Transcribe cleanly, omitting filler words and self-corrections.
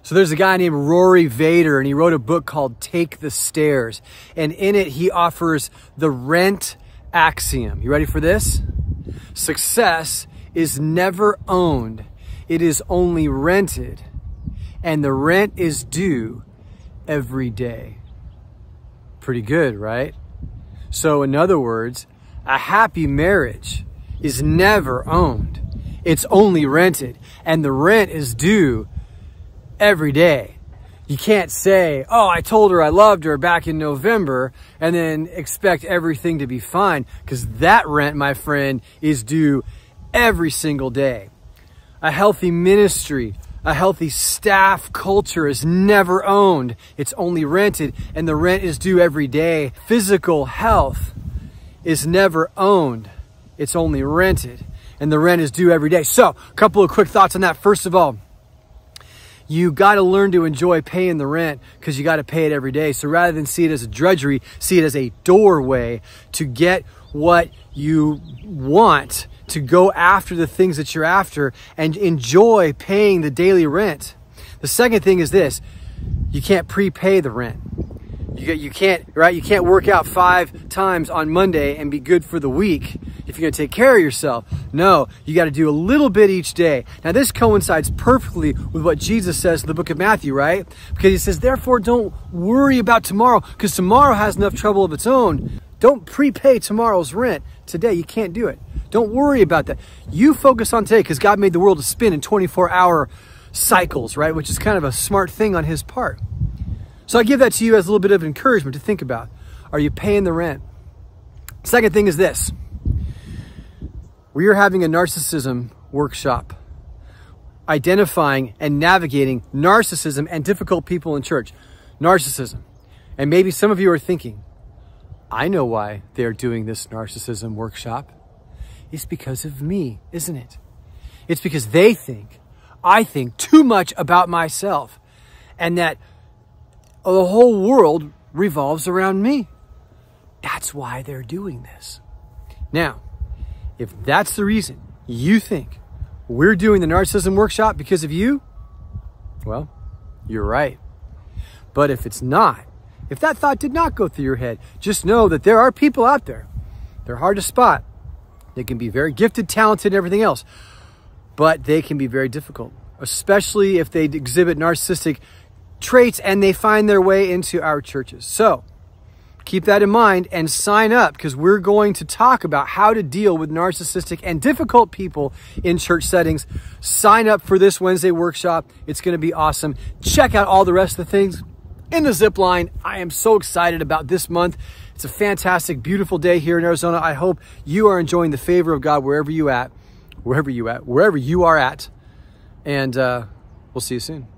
So there's a guy named Rory Vader, and he wrote a book called Take the Stairs. And in it, he offers the rent axiom. You ready for this? Success is never owned. It is only rented. And the rent is due every day. Pretty good, right? So in other words, a happy marriage is never owned. It's only rented. And the rent is due every day. You can't say, oh, I told her I loved her back in November and then expect everything to be fine, because that rent, my friend, is due every single day. A healthy ministry, a healthy staff culture is never owned. It's only rented, and the rent is due every day. Physical health is never owned. It's only rented, and the rent is due every day. So, a couple of quick thoughts on that. First of all, you got to learn to enjoy paying the rent, because you got to pay it every day. So rather than see it as a drudgery, see it as a doorway to get what you want, to go after the things that you're after, and enjoy paying the daily rent. The second thing is this: you can't prepay the rent. You can't, right? You can't work out 5 times on Monday and be good for the week if you're going to take care of yourself. No, you got to do a little bit each day. Now, this coincides perfectly with what Jesus says in the book of Matthew, right? Because he says, therefore, don't worry about tomorrow, because tomorrow has enough trouble of its own. Don't prepay tomorrow's rent today. You can't do it. Don't worry about that. You focus on today, because God made the world to spin in 24-hour cycles, right? Which is kind of a smart thing on his part. So I give that to you as a little bit of encouragement to think about. Are you paying the rent? Second thing is this: we are having a narcissism workshop, identifying and navigating narcissism and difficult people in church. Narcissism. And maybe some of you are thinking, I know why they're doing this narcissism workshop. It's because of me, isn't it? It's because I think too much about myself, and that the whole world revolves around me. That's why they're doing this. Now, if that's the reason you think we're doing the narcissism workshop because of you, well, you're right. But if it's not, if that thought did not go through your head, just know that there are people out there. They're hard to spot. They can be very gifted, talented, and everything else, but they can be very difficult, especially if they exhibit narcissistic traits and they find their way into our churches. So keep that in mind and sign up, because we're going to talk about how to deal with narcissistic and difficult people in church settings. Sign up for this Wednesday workshop. It's going to be awesome. Check out all the rest of the things in the Zipline. I am so excited about this month. It's a fantastic, beautiful day here in Arizona. I hope you are enjoying the favor of God wherever you are at. And we'll see you soon.